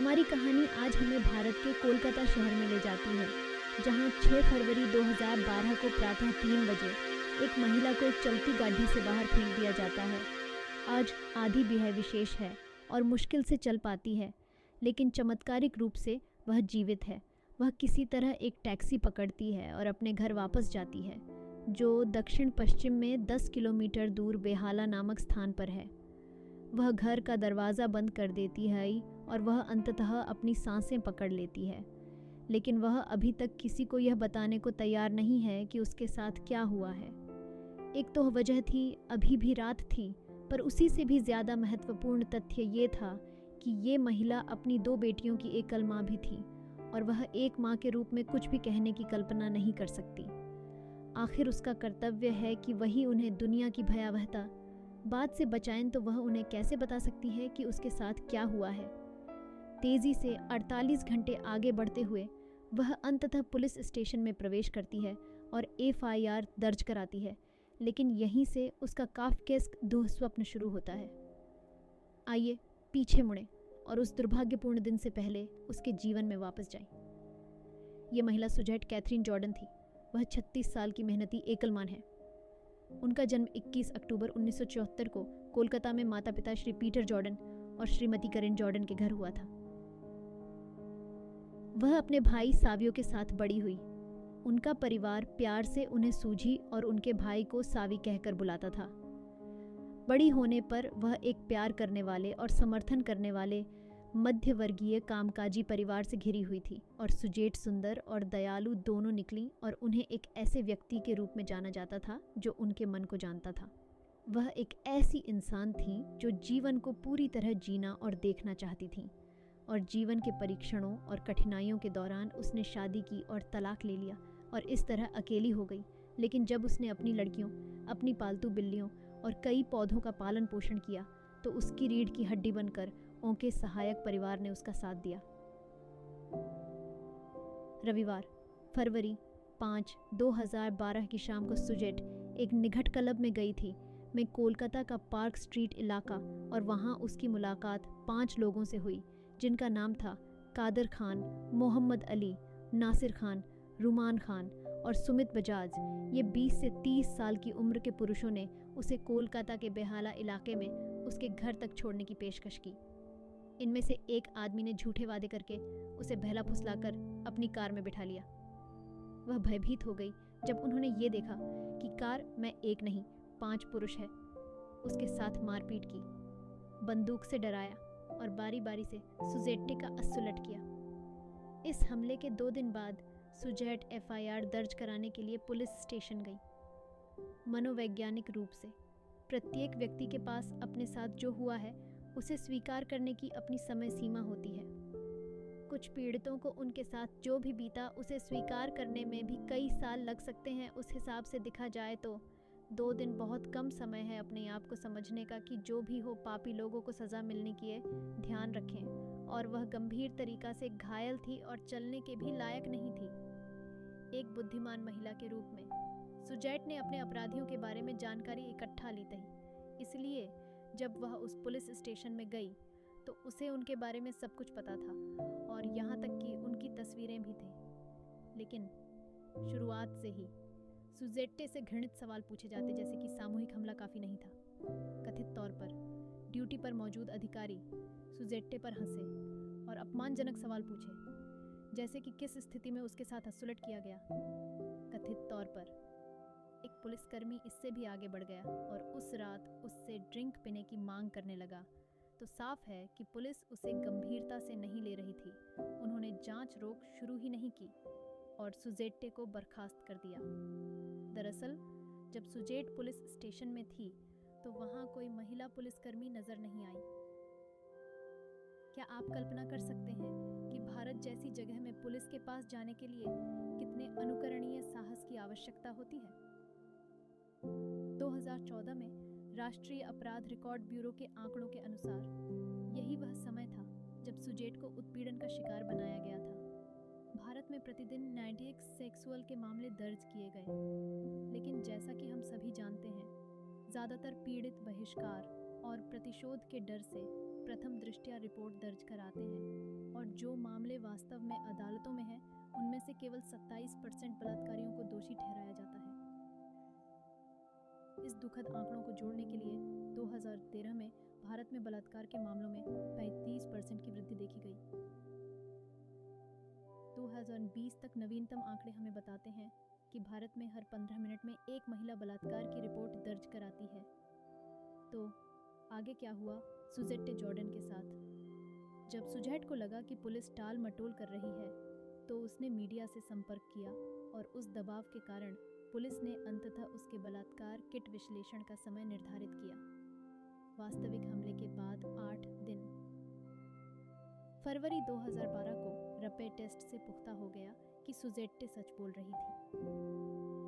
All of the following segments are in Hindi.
हमारी कहानी आज हमें भारत के कोलकाता शहर में ले जाती है, जहां 6 फरवरी 2012 को प्रातः 3 बजे एक महिला को एक चलती गाड़ी से बाहर फेंक दिया जाता है। आज आधी भी है विशेष है और मुश्किल से चल पाती है, लेकिन चमत्कारिक रूप से वह जीवित है। वह किसी तरह एक टैक्सी पकड़ती है और अपने घर वापस जाती है, जो दक्षिण पश्चिम में 10 किलोमीटर दूर बेहाला नामक स्थान पर है। वह घर का दरवाज़ा बंद कर देती है और वह अंततः अपनी सांसें पकड़ लेती है, लेकिन वह अभी तक किसी को यह बताने को तैयार नहीं है कि उसके साथ क्या हुआ है। एक तो वजह थी, अभी भी रात थी, पर उसी से भी ज़्यादा महत्वपूर्ण तथ्य ये था कि ये महिला अपनी 2 बेटियों की एकल माँ भी थी और वह एक माँ के रूप में कुछ भी कहने की कल्पना नहीं कर सकती। आखिर उसका कर्तव्य है कि वही उन्हें दुनिया की भयावहता बात से बचाएं, तो वह उन्हें कैसे बता सकती है कि उसके साथ क्या हुआ है। तेजी से 48 घंटे आगे बढ़ते हुए वह अंततः पुलिस स्टेशन में प्रवेश करती है और FIR दर्ज कराती है, लेकिन यहीं से उसका काफ्केस्क दुःस्वप्न शुरू होता है। आइए पीछे मुड़ें और उस दुर्भाग्यपूर्ण दिन से पहले उसके जीवन में वापस जाएं। ये महिला सुजेट कैथरीन जॉर्डन थी। वह 36 साल की मेहनती एकल मां है। उनका जन्म 21 अक्टूबर 1974 को कोलकाता में माता पिता श्री पीटर जॉर्डन और श्रीमती करेन जॉर्डन के घर हुआ था। वह अपने भाई सावियो के साथ बड़ी हुई। उनका परिवार प्यार से उन्हें सूझी और उनके भाई को सावी कहकर बुलाता था। बड़ी होने पर वह एक प्यार करने वाले और समर्थन करने वाले मध्यवर्गीय कामकाजी परिवार से घिरी हुई थी और सुजेट सुंदर और दयालु दोनों निकली और उन्हें एक ऐसे व्यक्ति के रूप में जाना जाता था जो उनके मन को जानता था। वह एक ऐसी इंसान थी जो जीवन को पूरी तरह जीना और देखना चाहती थी, और जीवन के परीक्षणों और कठिनाइयों के दौरान उसने शादी की और तलाक ले लिया और इस तरह अकेली हो गई। लेकिन जब उसने अपनी लड़कियों, अपनी पालतू बिल्लियों और कई पौधों का पालन पोषण किया, तो उसकी रीढ़ की हड्डी बनकर उनके सहायक परिवार ने उसका साथ दिया। रविवार फरवरी 5, 2012 की शाम को सुजेट एक निघट क्लब में गई थी। मैं कोलकाता का पार्क स्ट्रीट इलाका, और वहां उसकी मुलाकात 5 लोगों से हुई, जिनका नाम था कादर खान, मोहम्मद अली, नासिर खान, रुमान खान और सुमित बजाज। ये 20 से 30 साल की उम्र के पुरुषों ने उसे कोलकाता के बेहाला इलाके में उसके घर तक छोड़ने की पेशकश की। इनमें से एक आदमी ने झूठे वादे करके उसे बहला फुसलाकर अपनी कार में बिठा लिया। वह भयभीत हो गई जब उन्होंने ये देखा कि कार में एक नहीं 5 पुरुष है। उसके साथ मारपीट की, बंदूक से डराया और बारी बारी से सुजेट्टे का अस्सुलट किया। इस हमले के 2 दिन बाद सुजेट FIR दर्ज कराने के लिए पुलिस स्टेशन गई। मनोवैज्ञानिक रूप से प्रत्येक व्यक्ति के पास अपने साथ जो हुआ है उसे स्वीकार करने की अपनी समय सीमा होती है। कुछ पीड़ितों को उनके साथ जो भी बीता उसे स्वीकार करने में भी कई साल लग सकते हैं। उस हिसाब से देखा जाए तो 2 दिन बहुत कम समय है अपने आप को समझने का कि जो भी हो, पापी लोगों को सज़ा मिलने की ध्यान रखें। और वह गंभीर तरीक़ा से घायल थी और चलने के भी लायक नहीं थी। एक बुद्धिमान महिला के रूप में सुजेट ने अपने अपराधियों के बारे में जानकारी इकट्ठा ली थी, इसलिए जब वह उस पुलिस स्टेशन में गई तो उसे उनके बारे में सब कुछ पता था, और यहाँ तक कि उनकी तस्वीरें भी थी। लेकिन शुरुआत से ही सुजेट्टे से घृणित सवाल पूछे जाते, जैसे कि सामूहिक हमला काफ़ी नहीं था। कथित तौर पर ड्यूटी पर मौजूद अधिकारी सुजेट्टे पर हंसे और अपमानजनक सवाल पूछे, जैसे कि किस स्थिति में उसके साथ अस्सुलट किया गया। कथित तौर पर एक पुलिसकर्मी इससे भी आगे बढ़ गया और उस रात उससे ड्रिंक पीने की मांग करने लगा। तो साफ है कि पुलिस उसे गंभीरता से नहीं ले रही थी। उन्होंने जांच रोक शुरू ही नहीं की और सुजेट्टे को बर्खास्त कर दिया। दरअसल जब सुजेट पुलिस स्टेशन में थी तो वहां कोई महिला पुलिसकर्मी नजर नहीं आई। क्या आप कल्पना कर सकते हैं कि भारत जैसी जगह में पुलिस के पास जाने के लिए कितने अनुकरणीय साहस की आवश्यकता होती है? 2014 में राष्ट्रीय अपराध रिकॉर्ड ब्यूरो के आंकड़ों के अनुसार यही वह समय था जब सुजेट को उत्पीड़न का शिकार बनाया गया था। भारत में प्रतिदिन 98 सेक्सुअल के मामले दर्ज किए गए, लेकिन जैसा कि हम सभी जानते हैं, ज़्यादातर पीड़ित बहिष्कार, और प्रतिशोध के डर से प्रथम दृष्टया रिपोर्ट दर्ज कराते हैं और जो मामले वास्तव में अदालतों में हैं उनमें से केवल 27% बलात्कारियों को दोषी ठहराया जाता है। इस दुखद आंकड़ों को जोड़ने के लिए 2013 में भारत में बलात्कार के मामलों में 35% की वृद्धि देखी गई। 2020 तक नवीनतम आंकड़े हमें बताते हैं कि भारत में हर 15 मिनट में एक महिला बलात्कार की रिपोर्ट दर्ज कराती है। तो आगे क्या हुआ सुजेट्टे जॉर्डन के साथ? जब सुजैट को लगा कि पुलिस टाल मटोल कर रही है तो उसने मीडिया से संपर्क किया और उस दबाव के कारण पुलिस ने अंततः उसके बलात्कार किट विश्लेषण का समय निर्धारित किया। वास्तविक हमले के बाद 8 दिन। फरवरी 2012 को रैपिड टेस्ट से पुख्ता हो गया कि सुजेट्टे सच बोल रही थी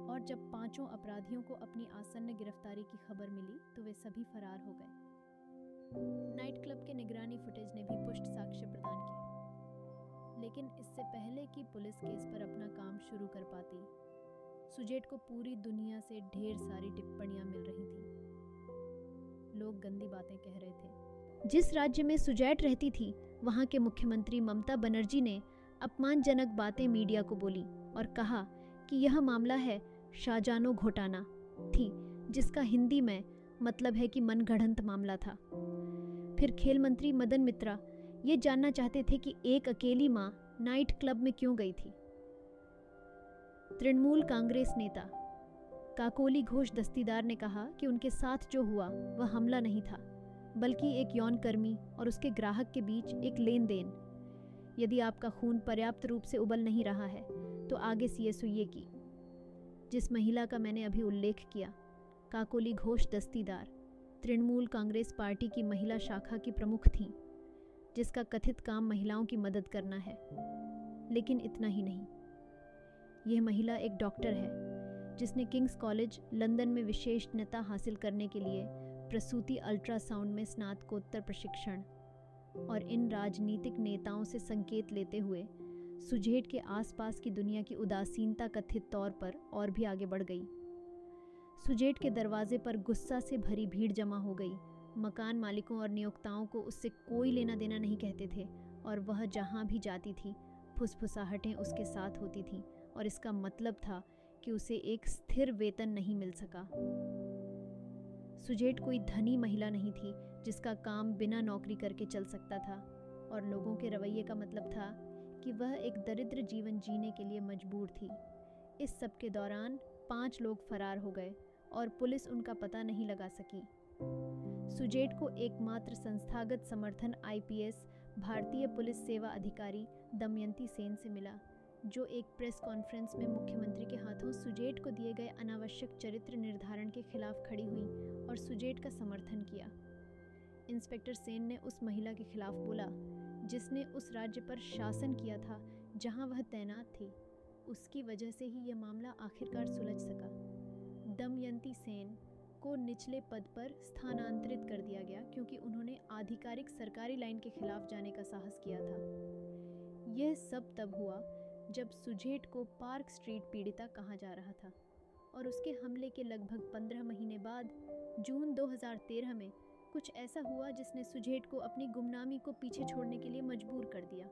और जब 5 अपराधियों को अपनी आसन्न गिरफ्तारी की खबर मिली तो वे सभी फरार हो गए। नाइट क्लब के निगरानी फुटेज ने भी पुष्ट साक्ष्य प्रदान किए, लेकिन इससे पहले कि पुलिस केस पर अपना काम शुरू कर पाती, सुजेट को पूरी दुनिया से ढेर सारी टिप्पणियां मिल रही थीं। लोग गंदी बातें कह रहे थे। जिस राज्य में सुजैट रहती थी वहां के मुख्यमंत्री ममता बनर्जी ने अपमानजनक बातें मीडिया को बोली और कहा कि यह मामला है शाहजानो घोटाना थी, जिसका हिंदी में मतलब है कि मनगढ़ंत मामला था। फिर खेल मंत्री मदन मित्रा ये जानना चाहते थे कि एक अकेली मां नाइट क्लब में क्यों गई थी। तृणमूल कांग्रेस नेता काकोली घोष दस्तीदार ने कहा कि उनके साथ जो हुआ वह हमला नहीं था, बल्कि एक यौन कर्मी और उसके ग्राहक के बीच एक लेन देन। यदि आपका खून पर्याप्त रूप से उबल नहीं रहा है तो आगे सीए सुइए की। जिस महिला का मैंने अभी उल्लेख किया, काकोली घोष दस्तीदार तृणमूल कांग्रेस पार्टी की महिला शाखा की प्रमुख थीं, जिसका कथित काम महिलाओं की मदद करना है। लेकिन इतना ही नहीं, यह महिला एक डॉक्टर है जिसने किंग्स कॉलेज लंदन में विशेषज्ञता हासिल करने के लिए प्रसूति अल्ट्रासाउंड में स्नातकोत्तर प्रशिक्षण और इन राजनीतिक नेताओं से संकेत लेते हुए सुजेट के आसपास की दुनिया की उदासीनता कथित तौर पर और भी आगे बढ़ गई। सुजेट के दरवाजे पर गुस्सा से भरी भीड़ जमा हो गई। मकान मालिकों और नियोक्ताओं को उससे कोई लेना देना नहीं कहते थे और वह जहां भी जाती थी फुसफुसाहटें उसके साथ होती थीं और इसका मतलब था कि उसे एक स्थिर वेतन नहीं मिल सका। सुजेट कोई धनी महिला नहीं थी जिसका काम बिना नौकरी करके चल सकता था और लोगों के रवैये का मतलब था कि वह एक दरिद्र जीवन जीने के लिए मजबूर थी। इस सब के दौरान 5 लोग फरार हो गए और पुलिस उनका पता नहीं लगा सकी। सुजेट को एकमात्र संस्थागत समर्थन आईपीएस भारतीय पुलिस सेवा अधिकारी दमयंती सेन से मिला, जो एक प्रेस कॉन्फ्रेंस में मुख्यमंत्री के हाथों सुजेट को दिए गए अनावश्यक चरित्र निर्धारण के खिलाफ खड़ी हुई और सुजेट का समर्थन किया। इंस्पेक्टर सेन ने उस महिला के खिलाफ बोला जिसने उस राज्य पर शासन किया था जहां वह तैनात थी। उसकी वजह से ही यह मामला आखिरकार सुलझ सका। दमयंती सेन को निचले पद पर स्थानांतरित कर दिया गया क्योंकि उन्होंने आधिकारिक सरकारी लाइन के खिलाफ जाने का साहस किया था। यह सब तब हुआ जब सुजेट को पार्क स्ट्रीट पीड़िता कहा जा रहा था और उसके हमले के लगभग 15 महीने बाद जून 2013 में कुछ ऐसा हुआ जिसने सुजेट को अपनी गुमनामी को पीछे छोड़ने के लिए मजबूर कर दिया।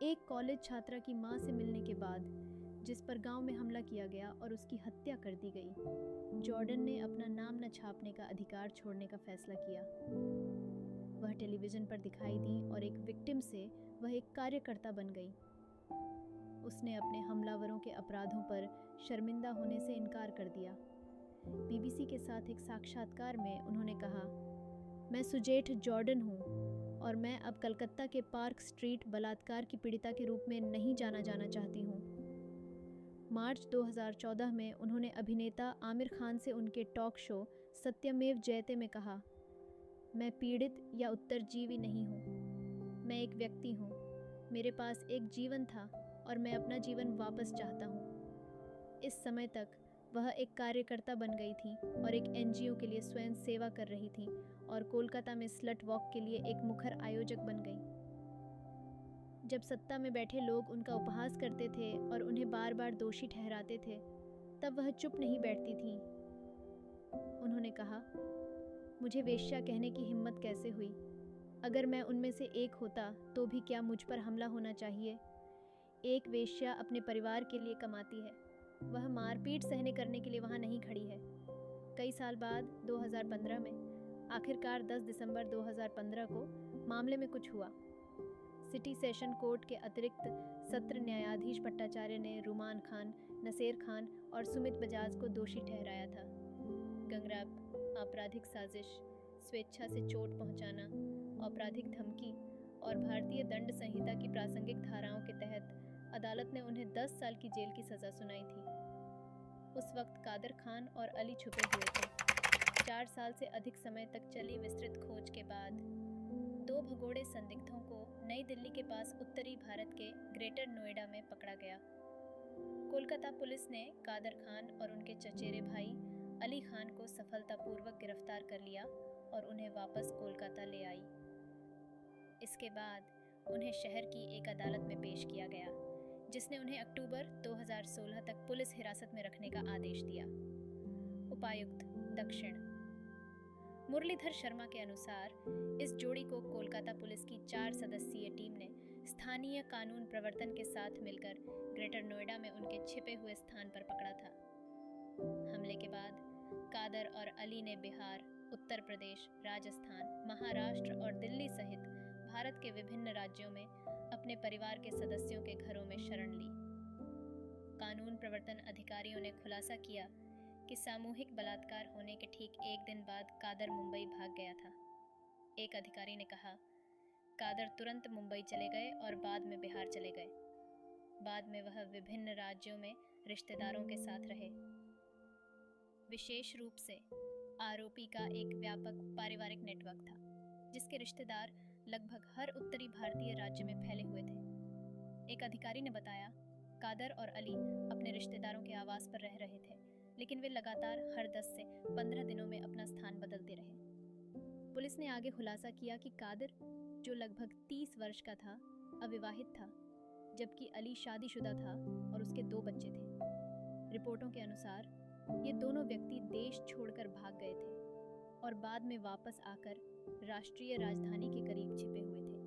एक कॉलेज छात्रा की मां से मिलने के बाद जिस पर गांव में हमला किया गया और उसकी हत्या कर दी गई, जॉर्डन ने अपना नाम न छापने का अधिकार छोड़ने का फैसला किया। वह टेलीविजन पर दिखाई दी और एक विक्टिम से वह एक कार्यकर्ता बन गई। उसने अपने हमलावरों के अपराधों पर शर्मिंदा होने से इनकार कर दिया। बीबीसी के साथ एक साक्षात्कार में उन्होंने कहा, मैं सुजेट जॉर्डन हूँ और मैं अब कलकत्ता के पार्क स्ट्रीट बलात्कार की पीड़िता के रूप में नहीं जाना चाहती हूँ। मार्च 2014 में उन्होंने अभिनेता आमिर खान से उनके टॉक शो सत्यमेव जयते में कहा, मैं पीड़ित या उत्तरजीवी नहीं हूँ, मैं एक व्यक्ति हूँ। मेरे पास एक जीवन था और मैं अपना जीवन वापस चाहता हूँ। इस समय तक वह एक कार्यकर्ता बन गई थी और एक एनजीओ के लिए स्वयं सेवा कर रही थी और कोलकाता में स्लट वॉक के लिए एक मुखर आयोजक बन गई। जब सत्ता में बैठे लोग उनका उपहास करते थे और उन्हें बार बार दोषी ठहराते थे, तब वह चुप नहीं बैठती थी। उन्होंने कहा, मुझे वेश्या कहने की हिम्मत कैसे हुई? अगर मैं उनमें से एक होता तो भी क्या मुझ पर हमला होना चाहिए? एक वेश्या अपने परिवार के लिए कमाती है, वह मारपीट सहने करने के लिए वहाँ नहीं खड़ी है। कई साल बाद 2015 में आखिरकार 10 दिसंबर 2015 को मामले में कुछ हुआ। सिटी सेशन कोर्ट के अतिरिक्त सत्र न्यायाधीश भट्टाचार्य ने रुमान खान, नसीर खान और सुमित बजाज को दोषी ठहराया था। गैंगरेप, आपराधिक साजिश, स्वेच्छा से चोट पहुंचाना, आपराधिक धमकी और भारतीय दंड संहिता की प्रासंगिक धाराओं के तहत अदालत ने उन्हें 10 साल की जेल की सज़ा सुनाई थी। उस वक्त कादर खान और अली छुपे हुए थे। 4 साल से अधिक समय तक चली विस्तृत खोज के बाद 2 भगोड़े संदिग्धों को नई दिल्ली के पास उत्तरी भारत के ग्रेटर नोएडा में पकड़ा गया। कोलकाता पुलिस ने कादर खान और उनके चचेरे भाई अली खान को सफलतापूर्वक गिरफ्तार कर लिया और उन्हें वापस कोलकाता ले आई। इसके बाद उन्हें शहर की एक अदालत में पेश किया गया, जिसने उन्हें अक्टूबर 2016 तक पुलिस हिरासत में रखने का आदेश दिया। उपायुक्त दक्षिण मुरलीधर शर्मा के अनुसार इस जोड़ी को कोलकाता पुलिस की 4 सदस्यीय टीम ने स्थानीय कानून प्रवर्तन के साथ मिलकर ग्रेटर नोएडा में उनके छिपे हुए स्थान पर पकड़ा था। हमले के बाद कादर और अली ने बिहार, उत्तर प्रदेश, राजस्थान, महाराष्ट्र और दिल्ली सहित भारत के विभिन्न राज्यों में अपने परिवार के सदस्यों के घरों में शरण ली। कानून प्रवर्तन अधिकारियों ने खुलासा किया कि सामूहिक बलात्कार होने के ठीक एक दिन बाद कादर मुंबई भाग गया था। एक अधिकारी ने कहा, कादर तुरंत मुंबई चले गए और बाद में बिहार चले गए। बाद में वह विभिन्न राज्यों में रिश्तेदारों के साथ रहे। विशेष रूप से आरोपी का एक व्यापक पारिवारिक नेटवर्क था, जिसके रिश्तेदार लगभग हर उत्तरी भारतीय राज्य में फैले हुए थे। एक अधिकारी ने बताया, कादर और अली अपने रिश्तेदारों के आवास पर रह रहे थे, लेकिन वे लगातार हर 10 से 15 दिनों में अपना स्थान बदलते रहे। पुलिस ने आगे खुलासा किया कि कादर, जो लगभग 30 वर्ष का था, अविवाहित था, जबकि अली शादीशुदा था और उसके 2 बच्चे थे। रिपोर्टों के अनुसार ये दोनों व्यक्ति देश छोड़कर भाग गए थे और बाद में वापस आकर राष्ट्रीय राजधानी के करीब छिपे हुए थे,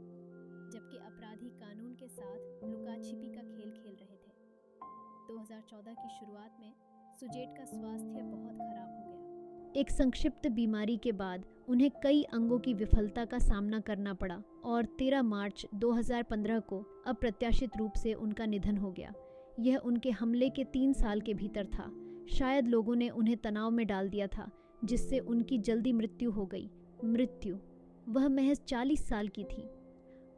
जबकि अपराधी कानून के साथ लुका छिपी का खेल खेल रहे थे। 2014 की शुरुआत में सुजेट का स्वास्थ्य बहुत खराब हो गया। एक संक्षिप्त बीमारी के बाद उन्हें कई अंगों की विफलता का सामना करना पड़ा और 13 मार्च 2015 को अप्रत्याशित रूप से उनका निधन हो गया। यह उनके हमले के 3 साल के भीतर था। शायद लोगों ने उन्हें तनाव में डाल दिया था, जिससे उनकी जल्दी मृत्यु हो गई। मृत्यु, वह महज 40 साल की थी।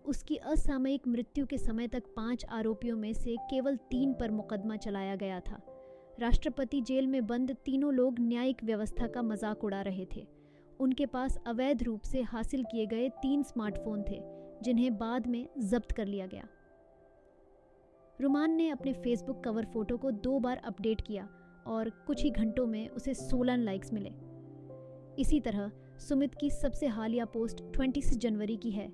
उसकी असामयिक मृत्यु के समय तक 5 आरोपियों में से केवल 3 पर मुकदमा चलाया गया था। राष्ट्रपति जेल में बंद तीनों लोग न्यायिक व्यवस्था का मजाक उड़ा रहे थे। उनके पास अवैध रूप से हासिल किए गए 3 स्मार्टफोन थे, जिन्हें बाद में जब्त कर लिया गया। रुमान ने अपने फेसबुक कवर फोटो को 2 बार अपडेट किया और कुछ ही घंटों में उसे 16 लाइक्स मिले। इसी तरह सुमित की सबसे हालिया पोस्ट 26 जनवरी की है,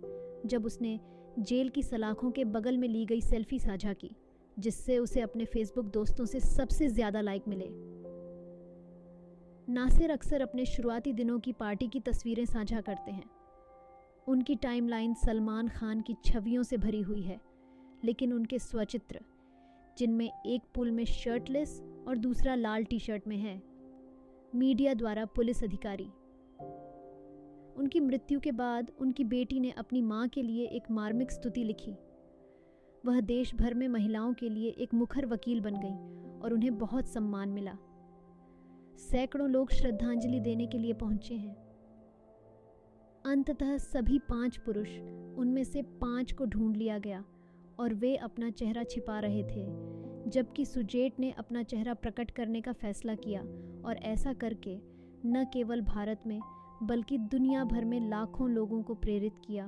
जब उसने जेल की सलाखों के बगल में ली गई सेल्फी साझा की, जिससे उसे अपने फेसबुक दोस्तों से सबसे ज़्यादा लाइक मिले। नासिर अक्सर अपने शुरुआती दिनों की पार्टी की तस्वीरें साझा करते हैं। उनकी टाइमलाइन सलमान खान की छवियों से भरी हुई है, लेकिन उनके स्वचित्र, जिनमें एक पुल में शर्टलेस और दूसरा लाल टी-शर्ट में है, मीडिया द्वारा पुलिस अधिकारी। उनकी मृत्यु के बाद उनकी बेटी ने अपनी मां के लिए एक मार्मिक स्तुति लिखी। वह देश भर में महिलाओं के लिए एक मुखर वकील बन गई और उन्हें बहुत सम्मान मिला। सैकड़ों लोग श्रद्धांजलि देने के लिए पहुंचे हैं। अंततः सभी 5 पुरुष, उनमें से 5 को ढूंढ लिया गया और वे अपना चेहरा छिपा रहे थे, जबकि सुजेट ने अपना चेहरा प्रकट करने का फैसला किया और ऐसा करके न केवल भारत में बल्कि दुनिया भर में लाखों लोगों को प्रेरित किया।